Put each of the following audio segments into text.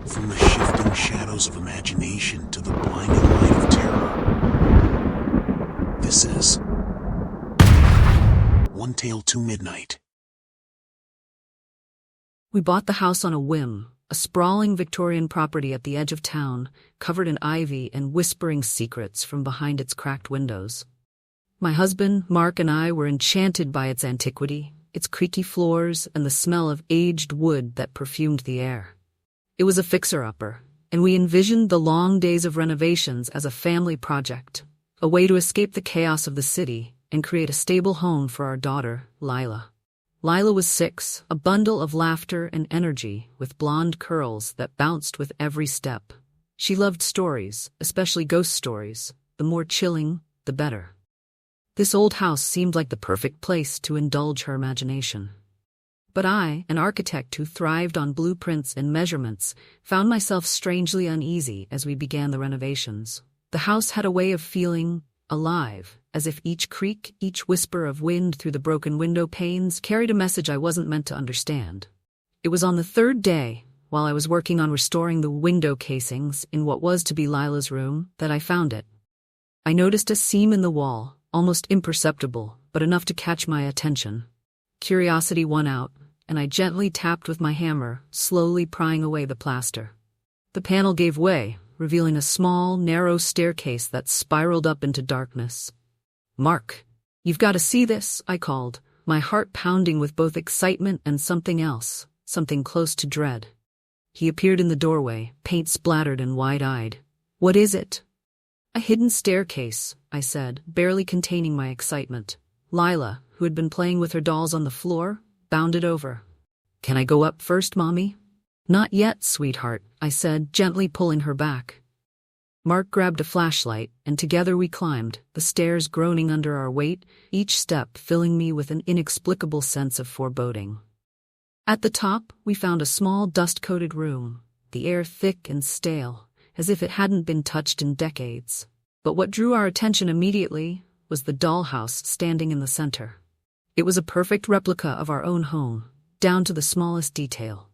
From the shifting shadows of imagination to the blinding light of terror. This is One Tale to Midnight. We bought the house on a whim, a sprawling Victorian property at the edge of town, covered in ivy and whispering secrets from behind its cracked windows. My husband, Mark, and I were enchanted by its antiquity, its creaky floors, and the smell of aged wood that perfumed the air. It was a fixer-upper, and we envisioned the long days of renovations as a family project, a way to escape the chaos of the city and create a stable home for our daughter, Lila. Lila was 6, a bundle of laughter and energy with blonde curls that bounced with every step. She loved stories, especially ghost stories. The more chilling, the better. This old house seemed like the perfect place to indulge her imagination. But I, an architect who thrived on blueprints and measurements, found myself strangely uneasy as we began the renovations. The house had a way of feeling alive, as if each creak, each whisper of wind through the broken window panes carried a message I wasn't meant to understand. It was on the 3rd day, while I was working on restoring the window casings in what was to be Lila's room, that I found it. I noticed a seam in the wall, almost imperceptible, but enough to catch my attention. Curiosity won out, and I gently tapped with my hammer, slowly prying away the plaster. The panel gave way, revealing a small, narrow staircase that spiraled up into darkness. "Mark, you've got to see this," I called, my heart pounding with both excitement and something else, something close to dread. He appeared in the doorway, paint splattered and wide-eyed. "What is it?" "A hidden staircase," I said, barely containing my excitement. Lila, who had been playing with her dolls on the floor, bounded over. "Can I go up first, Mommy?" "Not yet, sweetheart," I said, gently pulling her back. Mark grabbed a flashlight, and together we climbed, the stairs groaning under our weight, each step filling me with an inexplicable sense of foreboding. At the top, we found a small dust-coated room, the air thick and stale, as if it hadn't been touched in decades. But what drew our attention immediately was the dollhouse standing in the center. It was a perfect replica of our own home, down to the smallest detail.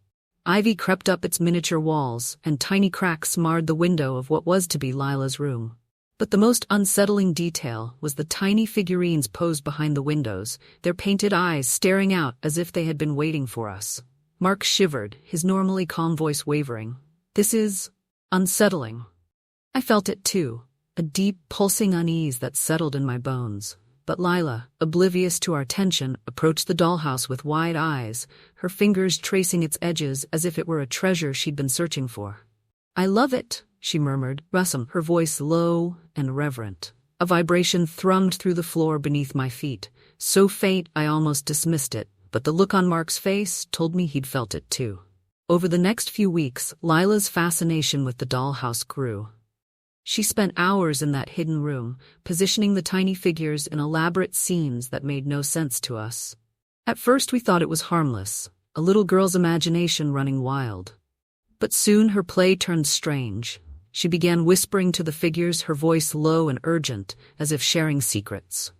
Ivy crept up its miniature walls, and tiny cracks marred the window of what was to be Lila's room. But the most unsettling detail was the tiny figurines posed behind the windows, their painted eyes staring out as if they had been waiting for us. Mark shivered, his normally calm voice wavering. "This is unsettling." I felt it too, a deep, pulsing unease that settled in my bones. But Lila, oblivious to our tension, approached the dollhouse with wide eyes, her fingers tracing its edges as if it were a treasure she'd been searching for. "I love it," she murmured, her voice low and reverent. A vibration thrummed through the floor beneath my feet, so faint I almost dismissed it, but the look on Mark's face told me he'd felt it too. Over the next few weeks, Lila's fascination with the dollhouse grew. She spent hours in that hidden room, positioning the tiny figures in elaborate scenes that made no sense to us. At first we thought it was harmless, a little girl's imagination running wild. But soon her play turned strange. She began whispering to the figures, her voice low and urgent, as if sharing secrets.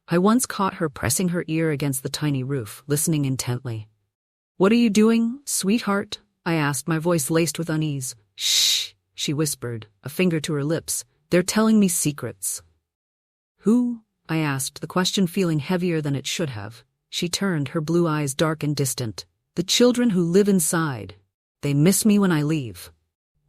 I once caught her pressing her ear against the tiny roof, listening intently. "What are you doing, sweetheart?" I asked, my voice laced with unease. "Shh," she whispered, a finger to her lips. "They're telling me secrets." "Who?" I asked, the question feeling heavier than it should have. She turned, her blue eyes dark and distant. "The children who live inside. They miss me when I leave."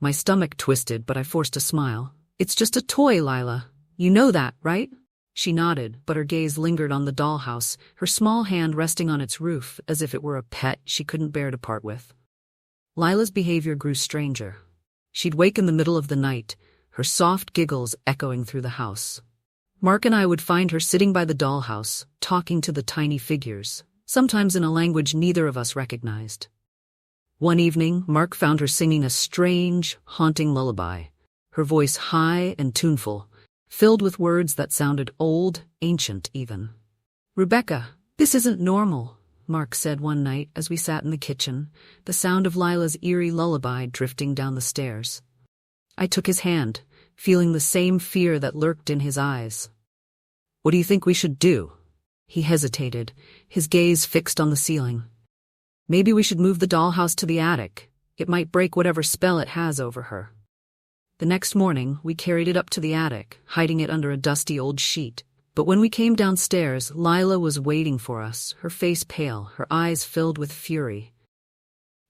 My stomach twisted, but I forced a smile. "It's just a toy, Lila. You know that, right?" She nodded, but her gaze lingered on the dollhouse, her small hand resting on its roof as if it were a pet she couldn't bear to part with. Lila's behavior grew stranger. She'd wake in the middle of the night, her soft giggles echoing through the house. Mark and I would find her sitting by the dollhouse, talking to the tiny figures, sometimes in a language neither of us recognized. One evening, Mark found her singing a strange, haunting lullaby, her voice high and tuneful, filled with words that sounded old, ancient even. "Rebecca, this isn't normal," Mark said one night as we sat in the kitchen, the sound of Lila's eerie lullaby drifting down the stairs. I took his hand, feeling the same fear that lurked in his eyes. "What do you think we should do?" He hesitated, his gaze fixed on the ceiling. "Maybe we should move the dollhouse to the attic. It might break whatever spell it has over her. The next morning, we carried it up to the attic, hiding it under a dusty old sheet. But when we came downstairs, Lila was waiting for us, her face pale, her eyes filled with fury.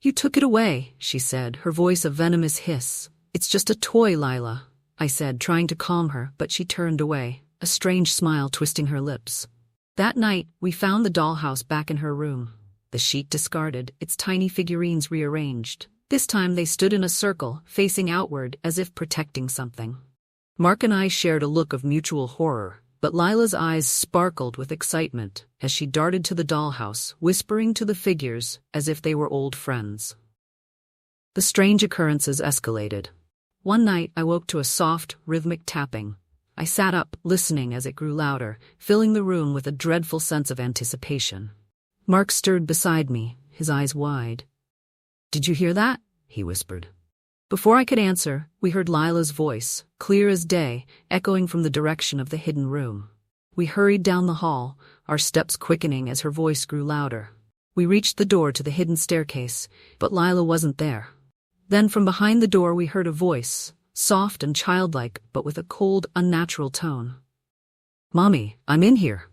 "You took it away," she said, her voice a venomous hiss. "It's just a toy, Lila," I said, trying to calm her, but she turned away, a strange smile twisting her lips. That night, we found the dollhouse back in her room. The sheet discarded, its tiny figurines rearranged. This time they stood in a circle, facing outward as if protecting something. Mark and I shared a look of mutual horror, but Lila's eyes sparkled with excitement as she darted to the dollhouse, whispering to the figures as if they were old friends. The strange occurrences escalated. One night I woke to a soft, rhythmic tapping. I sat up, listening as it grew louder, filling the room with a dreadful sense of anticipation. Mark stirred beside me, his eyes wide. "Did you hear that?" he whispered. Before I could answer, we heard Lila's voice, clear as day, echoing from the direction of the hidden room. We hurried down the hall, our steps quickening as her voice grew louder. We reached the door to the hidden staircase, but Lila wasn't there. Then from behind the door we heard a voice, soft and childlike, but with a cold, unnatural tone. "Mommy, I'm in here."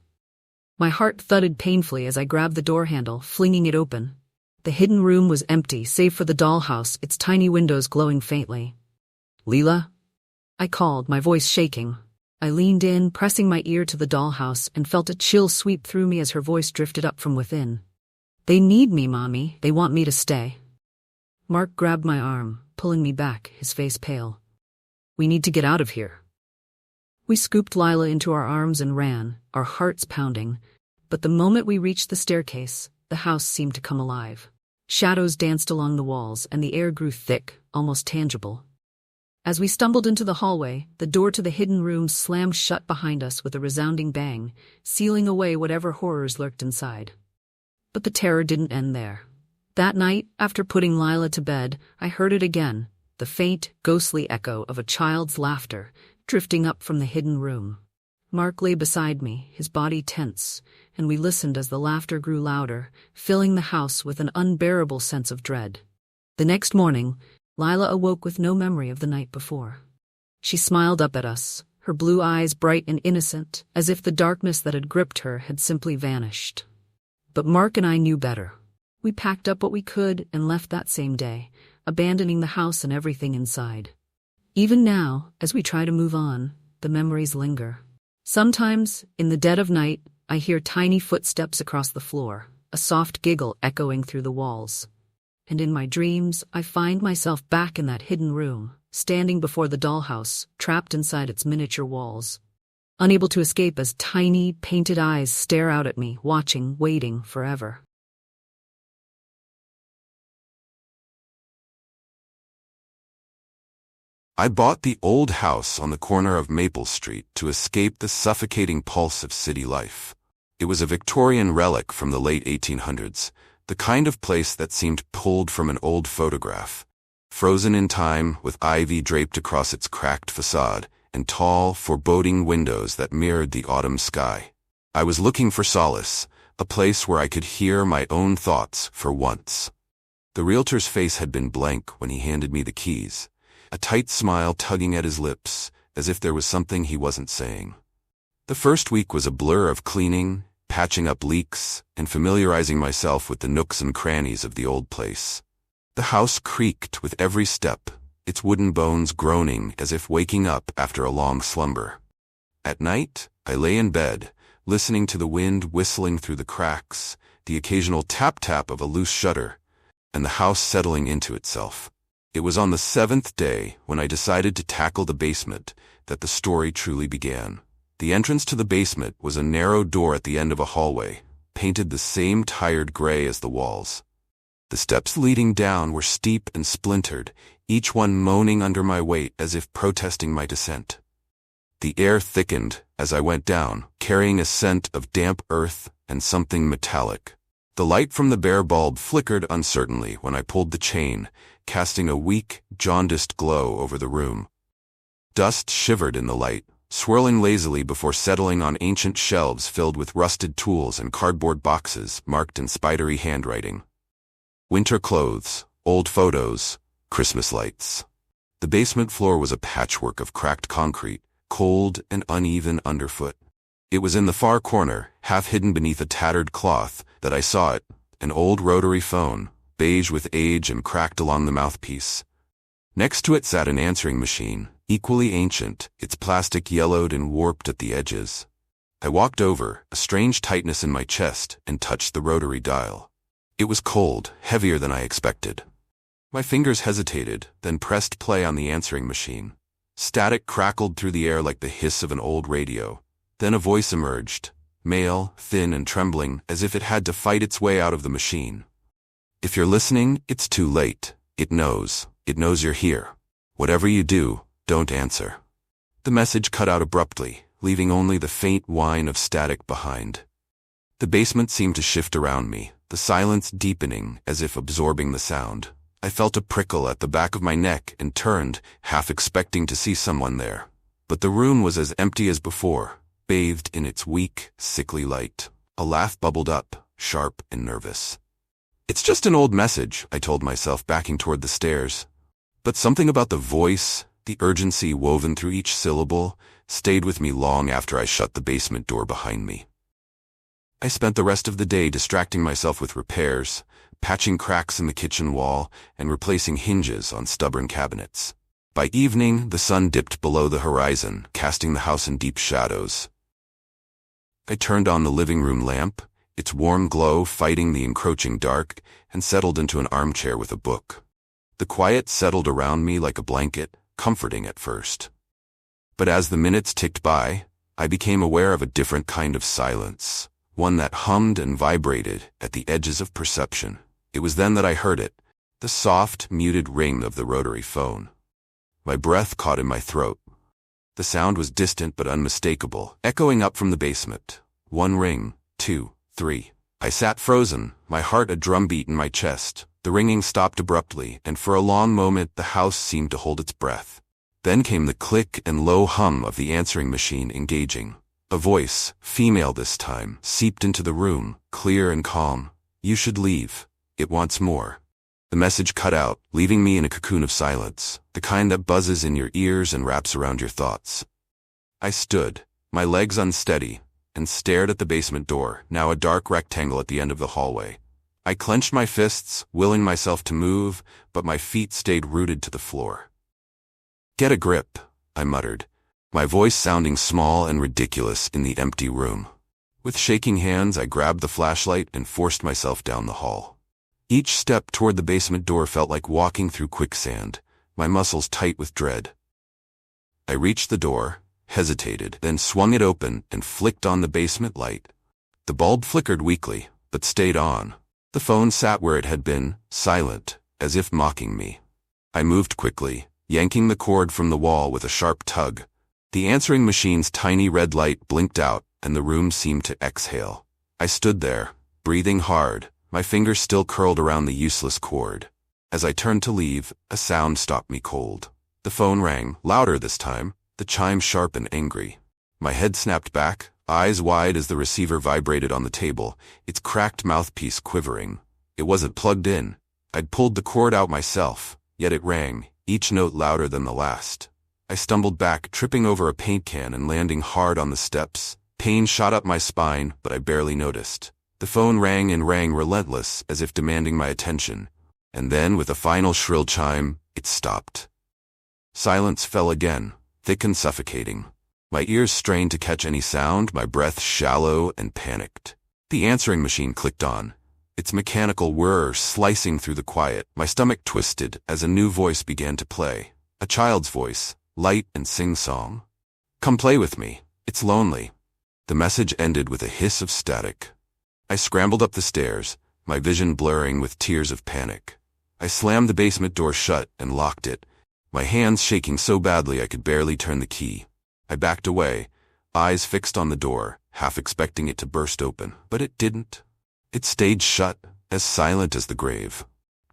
My heart thudded painfully as I grabbed the door handle, flinging it open. The hidden room was empty, save for the dollhouse, its tiny windows glowing faintly. "Lila?" I called, my voice shaking. I leaned in, pressing my ear to the dollhouse, and felt a chill sweep through me as her voice drifted up from within. "They need me, Mommy. They want me to stay." Mark grabbed my arm, pulling me back, his face pale. "We need to get out of here." We scooped Lila into our arms and ran, our hearts pounding. But the moment we reached the staircase, the house seemed to come alive. Shadows danced along the walls, and the air grew thick, almost tangible. As we stumbled into the hallway, the door to the hidden room slammed shut behind us with a resounding bang, sealing away whatever horrors lurked inside. But the terror didn't end there. That night, after putting Lila to bed, I heard it again, the faint, ghostly echo of a child's laughter, drifting up from the hidden room. Mark lay beside me, his body tense, and we listened as the laughter grew louder, filling the house with an unbearable sense of dread. The next morning, Lila awoke with no memory of the night before. She smiled up at us, her blue eyes bright and innocent, as if the darkness that had gripped her had simply vanished. But Mark and I knew better. We packed up what we could and left that same day, abandoning the house and everything inside. Even now, as we try to move on, the memories linger. Sometimes, in the dead of night, I hear tiny footsteps across the floor, a soft giggle echoing through the walls. And in my dreams, I find myself back in that hidden room, standing before the dollhouse, trapped inside its miniature walls. Unable to escape as tiny, painted eyes stare out at me, watching, waiting forever. I bought the old house on the corner of Maple Street to escape the suffocating pulse of city life. It was a Victorian relic from the late 1800s, the kind of place that seemed pulled from an old photograph. Frozen in time, with ivy draped across its cracked facade, and tall, foreboding windows that mirrored the autumn sky. I was looking for solace, a place where I could hear my own thoughts for once. The realtor's face had been blank when he handed me the keys, a tight smile tugging at his lips, as if there was something he wasn't saying. The first week was a blur of cleaning, patching up leaks, and familiarizing myself with the nooks and crannies of the old place. The house creaked with every step, its wooden bones groaning as if waking up after a long slumber. At night, I lay in bed, listening to the wind whistling through the cracks, the occasional tap-tap of a loose shutter, and the house settling into itself. It was on the 7th day, when I decided to tackle the basement, that the story truly began. The entrance to the basement was a narrow door at the end of a hallway, painted the same tired gray as the walls. The steps leading down were steep and splintered, each one moaning under my weight as if protesting my descent. The air thickened as I went down, carrying a scent of damp earth and something metallic. The light from the bare bulb flickered uncertainly when I pulled the chain, casting a weak, jaundiced glow over the room. Dust shivered in the light, swirling lazily before settling on ancient shelves filled with rusted tools and cardboard boxes marked in spidery handwriting. Winter clothes, old photos, Christmas lights. The basement floor was a patchwork of cracked concrete, cold and uneven underfoot. It was in the far corner, half hidden beneath a tattered cloth, that I saw it, an old rotary phone, beige with age and cracked along the mouthpiece. Next to it sat an answering machine, equally ancient, its plastic yellowed and warped at the edges. I walked over, a strange tightness in my chest, and touched the rotary dial. It was cold, heavier than I expected. My fingers hesitated, then pressed play on the answering machine. Static crackled through the air like the hiss of an old radio. Then a voice emerged, male, thin and trembling, as if it had to fight its way out of the machine. If you're listening, it's too late. It knows. It knows you're here. Whatever you do, don't answer. The message cut out abruptly, leaving only the faint whine of static behind. The basement seemed to shift around me, the silence deepening as if absorbing the sound. I felt a prickle at the back of my neck and turned, half expecting to see someone there. But the room was as empty as before, bathed in its weak, sickly light. A laugh bubbled up, sharp and nervous. It's just an old message, I told myself, backing toward the stairs. But something about the voice, the urgency woven through each syllable, stayed with me long after I shut the basement door behind me. I spent the rest of the day distracting myself with repairs, patching cracks in the kitchen wall, and replacing hinges on stubborn cabinets. By evening, the sun dipped below the horizon, casting the house in deep shadows. I turned on the living room lamp, its warm glow fighting the encroaching dark, and settled into an armchair with a book. The quiet settled around me like a blanket, comforting at first. But as the minutes ticked by, I became aware of a different kind of silence, one that hummed and vibrated at the edges of perception. It was then that I heard it, the soft, muted ring of the rotary phone. My breath caught in my throat. The sound was distant but unmistakable, echoing up from the basement. One ring, two, three. I sat frozen, my heart a drumbeat in my chest. The ringing stopped abruptly, and for a long moment the house seemed to hold its breath. Then came the click and low hum of the answering machine engaging. A voice, female this time, seeped into the room, clear and calm. You should leave. It wants more. The message cut out, leaving me in a cocoon of silence, the kind that buzzes in your ears and wraps around your thoughts. I stood, my legs unsteady, and stared at the basement door, now a dark rectangle at the end of the hallway. I clenched my fists, willing myself to move, but my feet stayed rooted to the floor. Get a grip, I muttered, my voice sounding small and ridiculous in the empty room. With shaking hands, I grabbed the flashlight and forced myself down the hall. Each step toward the basement door felt like walking through quicksand, my muscles tight with dread. I reached the door, hesitated, then swung it open and flicked on the basement light. The bulb flickered weakly, but stayed on. The phone sat where it had been, silent, as if mocking me. I moved quickly, yanking the cord from the wall with a sharp tug. The answering machine's tiny red light blinked out, and the room seemed to exhale. I stood there, breathing hard, my fingers still curled around the useless cord. As I turned to leave, a sound stopped me cold. The phone rang, louder this time, the chime sharp and angry. My head snapped back, eyes wide as the receiver vibrated on the table, its cracked mouthpiece quivering. It wasn't plugged in. I'd pulled the cord out myself, yet it rang, each note louder than the last. I stumbled back, tripping over a paint can and landing hard on the steps. Pain shot up my spine, but I barely noticed. The phone rang and rang relentless, as if demanding my attention. And then, with a final shrill chime, it stopped. Silence fell again, thick and suffocating. My ears strained to catch any sound, my breath shallow and panicked. The answering machine clicked on, its mechanical whir slicing through the quiet. My stomach twisted as a new voice began to play. A child's voice, light and sing-song. Come play with me. It's lonely. The message ended with a hiss of static. I scrambled up the stairs, my vision blurring with tears of panic. I slammed the basement door shut and locked it, my hands shaking so badly I could barely turn the key. I backed away, eyes fixed on the door, half expecting it to burst open, but it didn't. It stayed shut, as silent as the grave.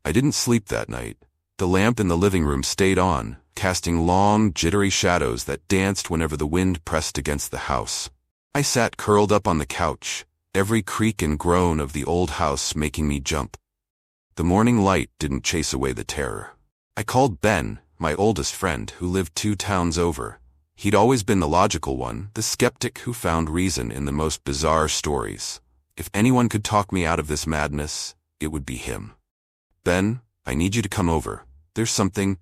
I didn't sleep that night. The lamp in the living room stayed on, casting long, jittery shadows that danced whenever the wind pressed against the house. I sat curled up on the couch, every creak and groan of the old house making me jump. The morning light didn't chase away the terror. I called Ben, my oldest friend, who lived 2 towns over. He'd always been the logical one, the skeptic who found reason in the most bizarre stories. If anyone could talk me out of this madness, it would be him. Ben, I need you to come over. There's something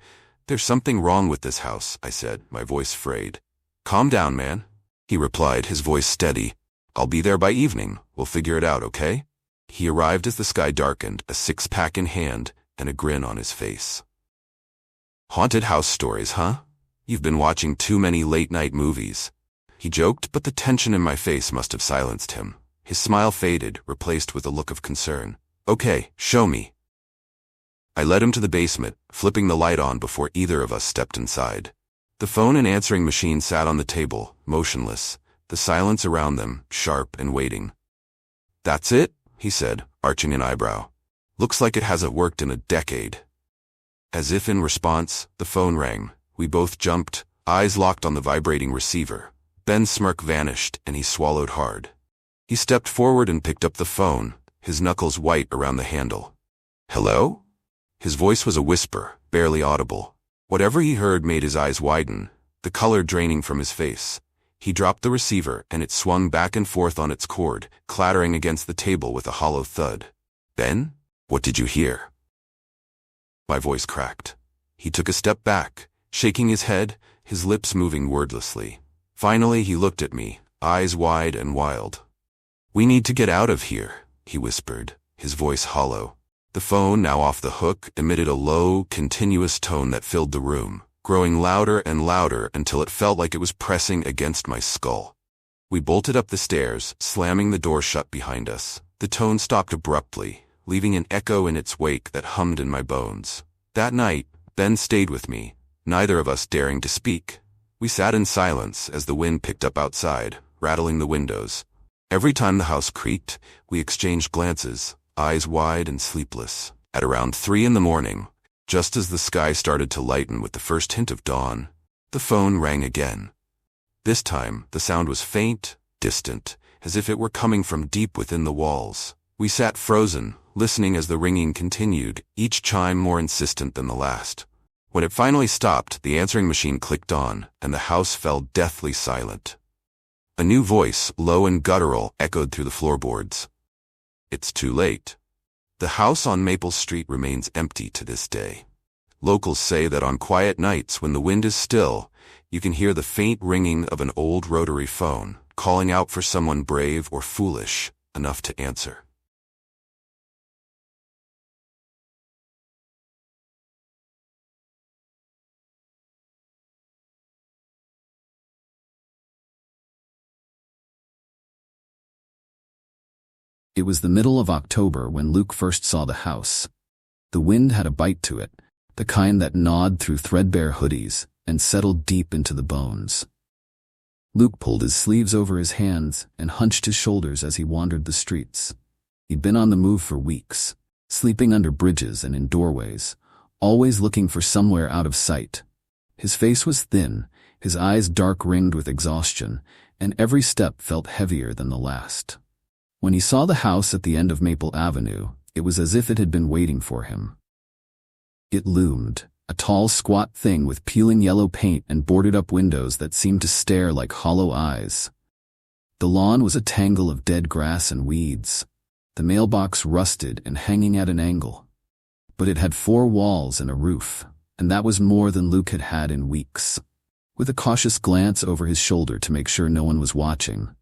wrong with this house, I said, my voice frayed. Calm down, man, he replied, his voice steady. I'll be there by evening. We'll figure it out, okay? He arrived as the sky darkened, a 6-pack in hand, and a grin on his face. Haunted house stories, huh? You've been watching too many late-night movies. He joked, but the tension in my face must have silenced him. His smile faded, replaced with a look of concern. Okay, show me. I led him to the basement, flipping the light on before either of us stepped inside. The phone and answering machine sat on the table, motionless, the silence around them, sharp and waiting. That's it, he said, arching an eyebrow. Looks like it hasn't worked in a decade. As if in response, the phone rang. We both jumped, eyes locked on the vibrating receiver. Ben's smirk vanished, and he swallowed hard. He stepped forward and picked up the phone, his knuckles white around the handle. Hello? His voice was a whisper, barely audible. Whatever he heard made his eyes widen, the color draining from his face. He dropped the receiver, and it swung back and forth on its cord, clattering against the table with a hollow thud. Ben? What did you hear? My voice cracked. He took a step back, shaking his head, his lips moving wordlessly. Finally, he looked at me, eyes wide and wild. We need to get out of here, he whispered, his voice hollow. The phone, now off the hook, emitted a low, continuous tone that filled the room, growing louder and louder until it felt like it was pressing against my skull. We bolted up the stairs, slamming the door shut behind us. The tone stopped abruptly, leaving an echo in its wake that hummed in my bones. That night, Ben stayed with me, neither of us daring to speak. We sat in silence as the wind picked up outside, rattling the windows. Every time the house creaked, we exchanged glances, eyes wide and sleepless. At around 3 a.m, just as the sky started to lighten with the first hint of dawn, the phone rang again. This time, the sound was faint, distant, as if it were coming from deep within the walls. We sat frozen, listening as the ringing continued, each chime more insistent than the last. When it finally stopped, the answering machine clicked on, and the house fell deathly silent. A new voice, low and guttural, echoed through the floorboards. It's too late. The house on Maple Street remains empty to this day. Locals say that on quiet nights when the wind is still, you can hear the faint ringing of an old rotary phone, calling out for someone brave or foolish enough to answer. It was the middle of October when Luke first saw the house. The wind had a bite to it, the kind that gnawed through threadbare hoodies and settled deep into the bones. Luke pulled his sleeves over his hands and hunched his shoulders as he wandered the streets. He'd been on the move for weeks, sleeping under bridges and in doorways, always looking for somewhere out of sight. His face was thin, his eyes dark-ringed with exhaustion, and every step felt heavier than the last. When he saw the house at the end of Maple Avenue, it was as if it had been waiting for him. It loomed, a tall, squat thing with peeling yellow paint and boarded-up windows that seemed to stare like hollow eyes. The lawn was a tangle of dead grass and weeds, the mailbox rusted and hanging at an angle. But it had 4 walls and a roof, and that was more than Luke had had in weeks. With a cautious glance over his shoulder to make sure no one was watching,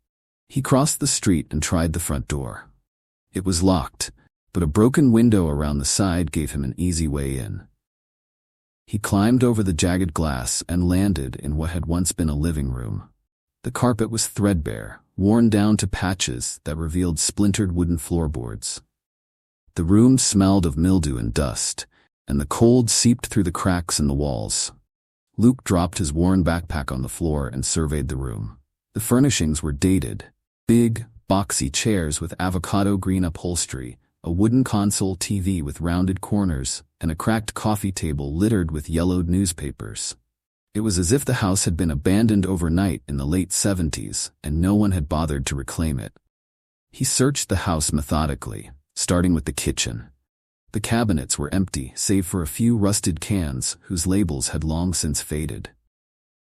he crossed the street and tried the front door. It was locked, but a broken window around the side gave him an easy way in. He climbed over the jagged glass and landed in what had once been a living room. The carpet was threadbare, worn down to patches that revealed splintered wooden floorboards. The room smelled of mildew and dust, and the cold seeped through the cracks in the walls. Luke dropped his worn backpack on the floor and surveyed the room. The furnishings were dated. Big, boxy chairs with avocado green upholstery, a wooden console TV with rounded corners, and a cracked coffee table littered with yellowed newspapers. It was as if the house had been abandoned overnight in the late 70s and no one had bothered to reclaim it. He searched the house methodically, starting with the kitchen. The cabinets were empty, save for a few rusted cans whose labels had long since faded.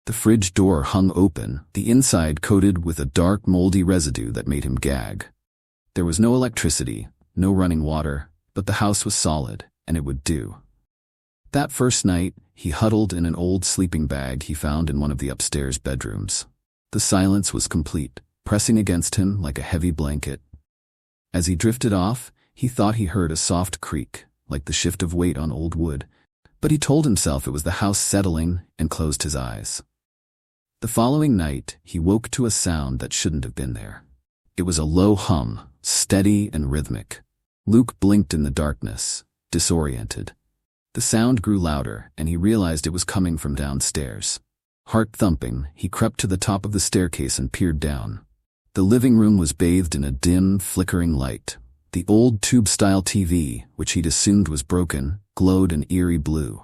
The fridge door hung open, the inside coated with a dark, moldy residue that made him gag. There was no electricity, no running water, but the house was solid, and it would do. That first night, he huddled in an old sleeping bag he found in one of the upstairs bedrooms. The silence was complete, pressing against him like a heavy blanket. As he drifted off, he thought he heard a soft creak, like the shift of weight on old wood, but he told himself it was the house settling and closed his eyes. The following night, he woke to a sound that shouldn't have been there. It was a low hum, steady and rhythmic. Luke blinked in the darkness, disoriented. The sound grew louder, and he realized it was coming from downstairs. Heart thumping, he crept to the top of the staircase and peered down. The living room was bathed in a dim, flickering light. The old tube-style TV, which he'd assumed was broken, glowed an eerie blue.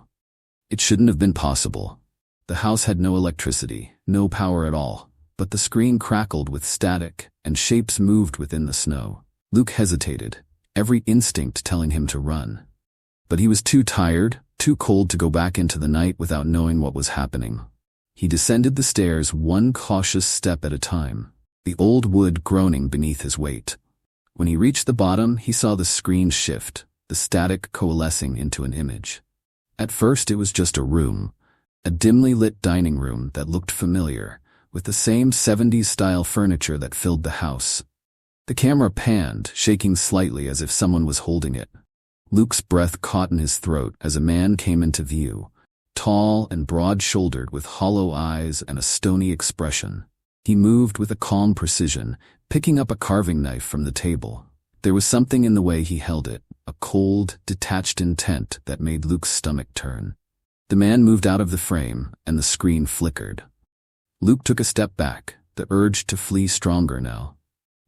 It shouldn't have been possible. The house had no electricity, no power at all, but the screen crackled with static, and shapes moved within the snow. Luke hesitated, every instinct telling him to run. But he was too tired, too cold to go back into the night without knowing what was happening. He descended the stairs one cautious step at a time, the old wood groaning beneath his weight. When he reached the bottom, he saw the screen shift, the static coalescing into an image. At first it was just a room, a dimly lit dining room that looked familiar, with the same 70s-style furniture that filled the house. The camera panned, shaking slightly as if someone was holding it. Luke's breath caught in his throat as a man came into view, tall and broad-shouldered with hollow eyes and a stony expression. He moved with a calm precision, picking up a carving knife from the table. There was something in the way he held it, a cold, detached intent that made Luke's stomach turn. The man moved out of the frame, and the screen flickered. Luke took a step back, the urge to flee stronger now.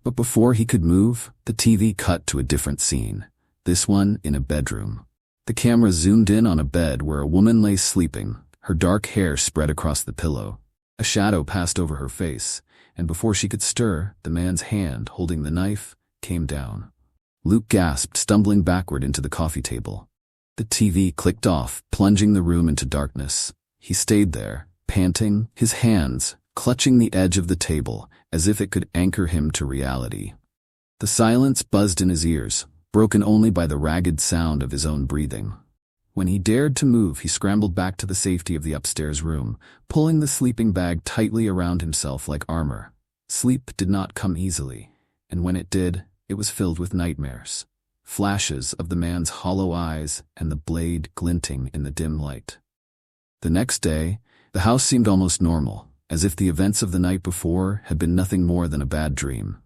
But before he could move, the TV cut to a different scene, this one in a bedroom. The camera zoomed in on a bed where a woman lay sleeping, her dark hair spread across the pillow. A shadow passed over her face, and before she could stir, the man's hand, holding the knife, came down. Luke gasped, stumbling backward into the coffee table. The TV clicked off, plunging the room into darkness. He stayed there, panting, his hands clutching the edge of the table, as if it could anchor him to reality. The silence buzzed in his ears, broken only by the ragged sound of his own breathing. When he dared to move, he scrambled back to the safety of the upstairs room, pulling the sleeping bag tightly around himself like armor. Sleep did not come easily, and when it did, it was filled with nightmares. Flashes of the man's hollow eyes and the blade glinting in the dim light. The next day, the house seemed almost normal, as if the events of the night before had been nothing more than a bad dream.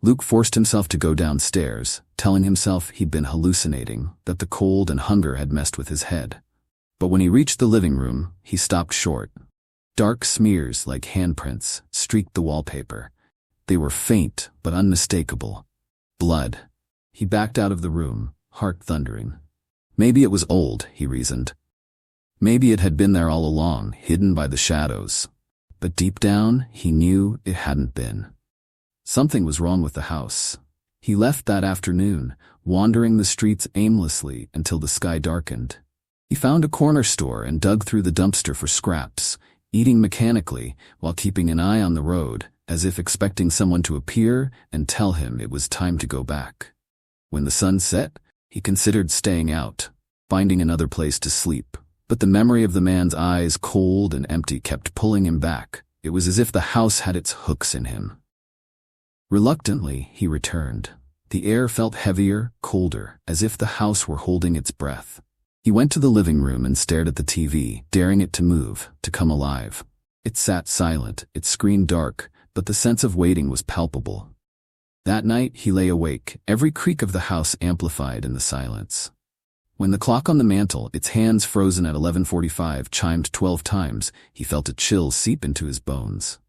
Luke forced himself to go downstairs, telling himself he'd been hallucinating, that the cold and hunger had messed with his head. But when he reached the living room, he stopped short. Dark smears like handprints streaked the wallpaper. They were faint but unmistakable. Blood. He backed out of the room, heart thundering. Maybe it was old, he reasoned. Maybe it had been there all along, hidden by the shadows. But deep down, he knew it hadn't been. Something was wrong with the house. He left that afternoon, wandering the streets aimlessly until the sky darkened. He found a corner store and dug through the dumpster for scraps, eating mechanically while keeping an eye on the road, as if expecting someone to appear and tell him it was time to go back. When the sun set, he considered staying out, finding another place to sleep. But the memory of the man's eyes, cold and empty, kept pulling him back. It was as if the house had its hooks in him. Reluctantly, he returned. The air felt heavier, colder, as if the house were holding its breath. He went to the living room and stared at the TV, daring it to move, to come alive. It sat silent, its screen dark, but the sense of waiting was palpable. That night he lay awake, every creak of the house amplified in the silence. When the clock on the mantel, its hands frozen at 11:45, chimed 12 times, he felt a chill seep into his bones.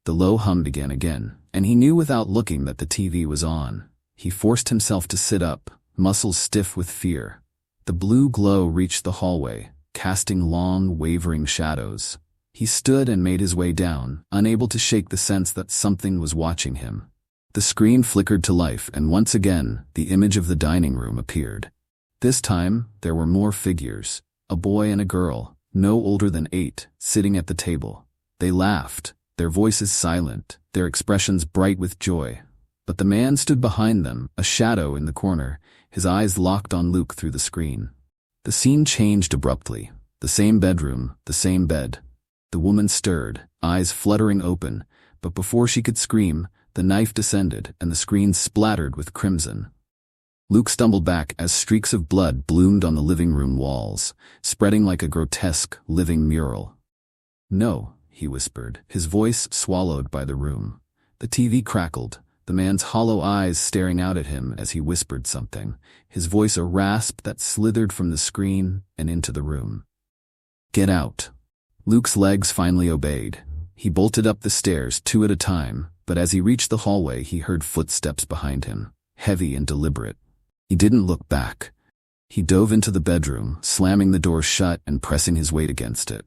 The low hum began again, and he knew without looking that the TV was on. He forced himself to sit up, muscles stiff with fear. The blue glow reached the hallway, casting long, wavering shadows. He stood and made his way down, unable to shake the sense that something was watching him. The screen flickered to life, and once again, the image of the dining room appeared. This time, there were more figures, a boy and a girl, no older than 8, sitting at the table. They laughed, their voices silent, their expressions bright with joy. But the man stood behind them, a shadow in the corner, his eyes locked on Luke through the screen. The scene changed abruptly. The same bedroom, the same bed. The woman stirred, eyes fluttering open, but before she could scream, the knife descended and the screen splattered with crimson. Luke stumbled back as streaks of blood bloomed on the living room walls, spreading like a grotesque, living mural. "No," he whispered, his voice swallowed by the room. The TV crackled, the man's hollow eyes staring out at him as he whispered something, his voice a rasp that slithered from the screen and into the room. "Get out." Luke's legs finally obeyed. He bolted up the stairs 2 at a time, but as he reached the hallway he heard footsteps behind him, heavy and deliberate. He didn't look back. He dove into the bedroom, slamming the door shut and pressing his weight against it.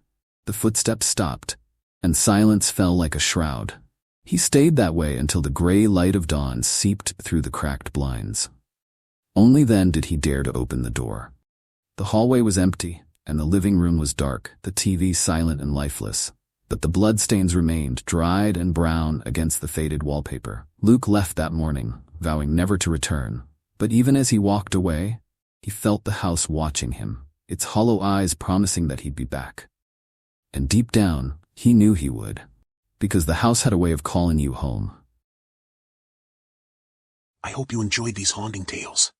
The footsteps stopped, and silence fell like a shroud. He stayed that way until the gray light of dawn seeped through the cracked blinds. Only then did he dare to open the door. The hallway was empty, and the living room was dark, the TV silent and lifeless. But the bloodstains remained, dried and brown against the faded wallpaper. Luke left that morning, vowing never to return. But even as he walked away, he felt the house watching him, its hollow eyes promising that he'd be back. And deep down, he knew he would, because the house had a way of calling you home. I hope you enjoyed these haunting tales.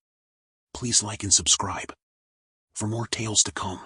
Please like and subscribe for more tales to come.